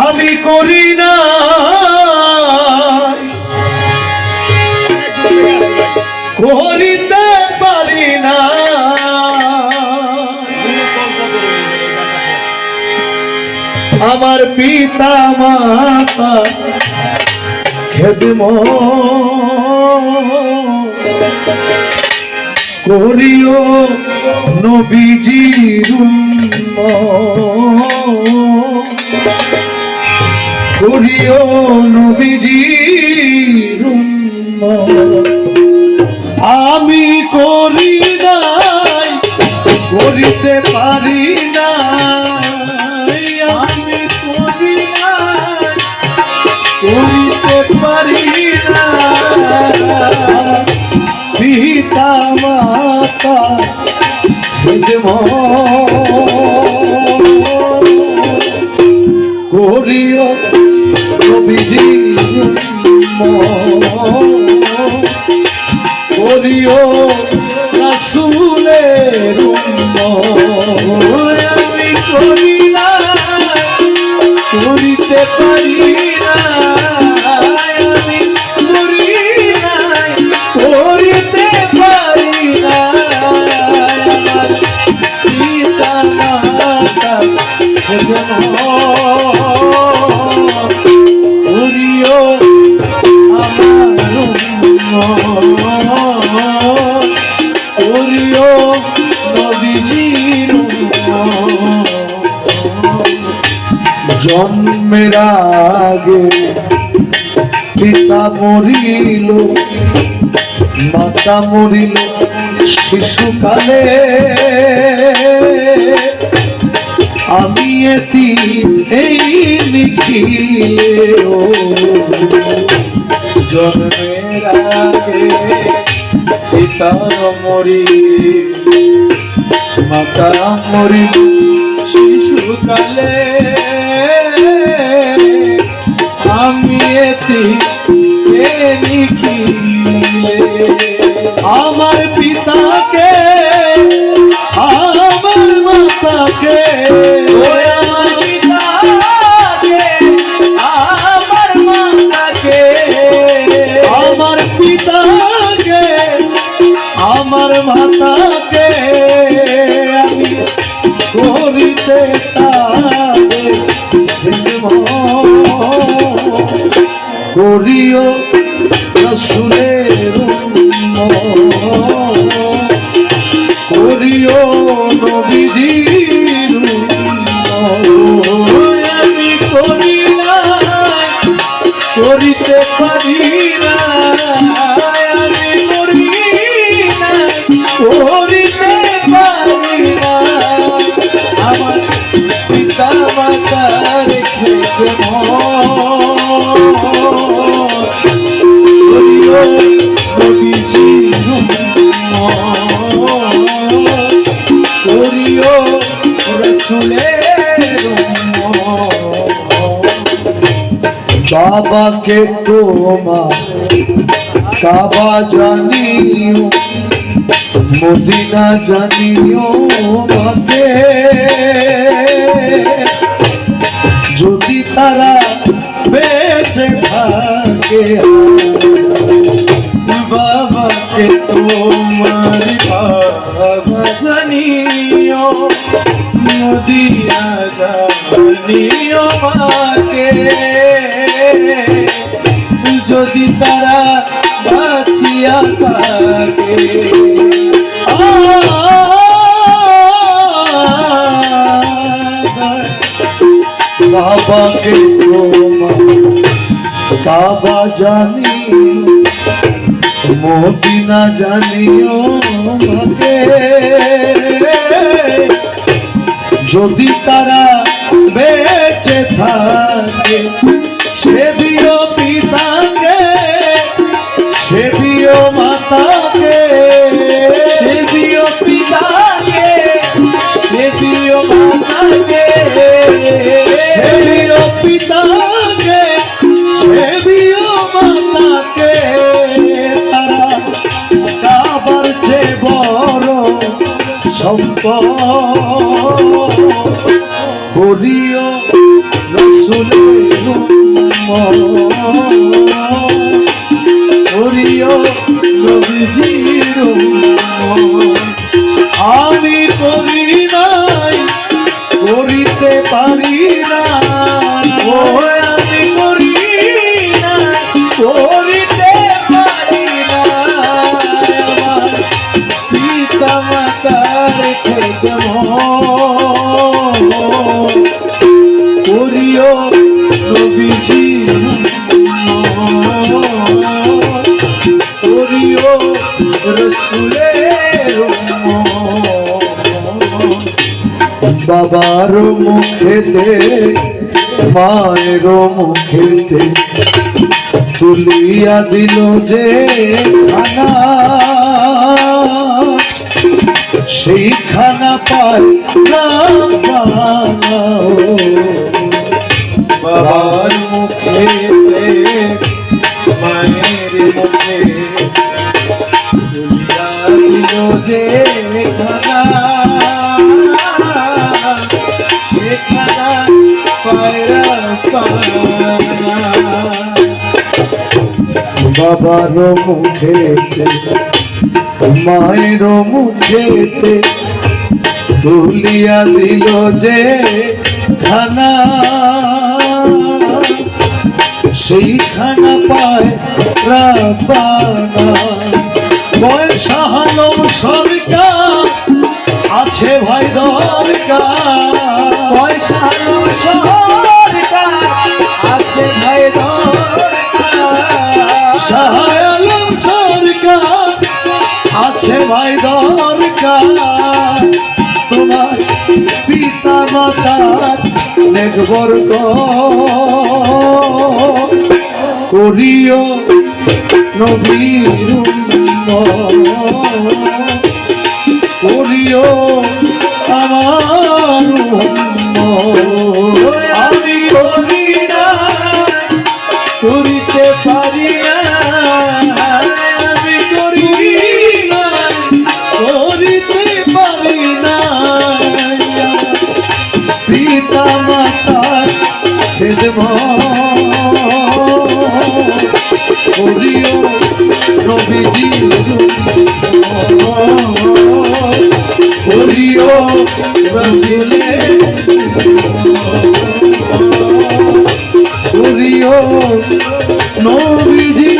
আমি করি না করিতে পারি না আমার পিতা মাতা খেদমত করিও নবীজির উম্মত করিও নবীজির উম্মত আমি করি নাই করিতে পারি না আমি করি না করিতে পারি না পিতা মাতা করিও নবীজির উম্মত করিও রাসূলের উম্মত আমি করি না করিতে পারি না আমি করি না করিতে পারি না আমার পিতা মাতা করিও আমার করিও নবীজির জন্মের আগে পিতা মরিল মাতা মরিল শিশুকালে আমি এতিম এই নিখিলে জন্মের আগে পিতা মরিল মাতা মরিল শিশুকালে আমি এতিম নিখিলে আমার পিতাকে আমার মাতাকে আমার পিতাকে আমার মাতাকে আমার পিতাকে আমার মাতাকে আমি করিতে তাদের করিও রাসূলের উম্মত করিও নবীজির উম্মত আমি করি না করিতে পারি না আমি করি না করিতে পারি না আমার পিতা মাতা রেখে করিও নবীজির উম্মত করিও রাসূলের বাবাকে তোমার কাবা জানিও মদিনা জানিও মাকে যদি তারা বেঁচে থাকে বাবাকে তোমার বাবা জানিও মদিনা জানিও মাকে যদি তারা বাঁচিয়া থাকে বাবাকে তোমার কাবা জানিও মদিনা জানিও মাকে যদি তারা বেঁচে থাকে সেবিও পিতাকে সেবিও মাতাকে সেবিও পিতাকে সেবিও মাতাকে সেবিও পিতাকে সেবিও মাতাকে তারা কাবার চেয়ে বড় সম্পদ করিও রাসূলের করিও নবীজি করিও রসুলের বাবার মুখেতে মায়ের মুখেতে তুলিয়া দিল যে খানা, সেই খানা পায় না বাবার মুখেতে মায়ের মুখে তুলিয়া দিল যে খানা, সেখানা পায়রা পানা। বাবার মুখেতে মায়ের মুখেতে তুলিয়া দিল যে খানা, সেই খানা পায় রাপানা। পয়সা হালম সরকার আছে ভাই দরকার, পয়সা সরকার আছে ভাই দরকার, সহায় আলম সরকার আছে ভাই দরকার। তোমার পিতা মাতার নেকবর্গ করিও নবীর উম্মত, করিও আমার উম্মত। আমি করি না করিতে পারি না, আমি করি না করিতে পারি না, পিতা মাতার খেদমত করিও নবীজির উম্মত, করিও রসুলের উম্মত, করিও নবীজির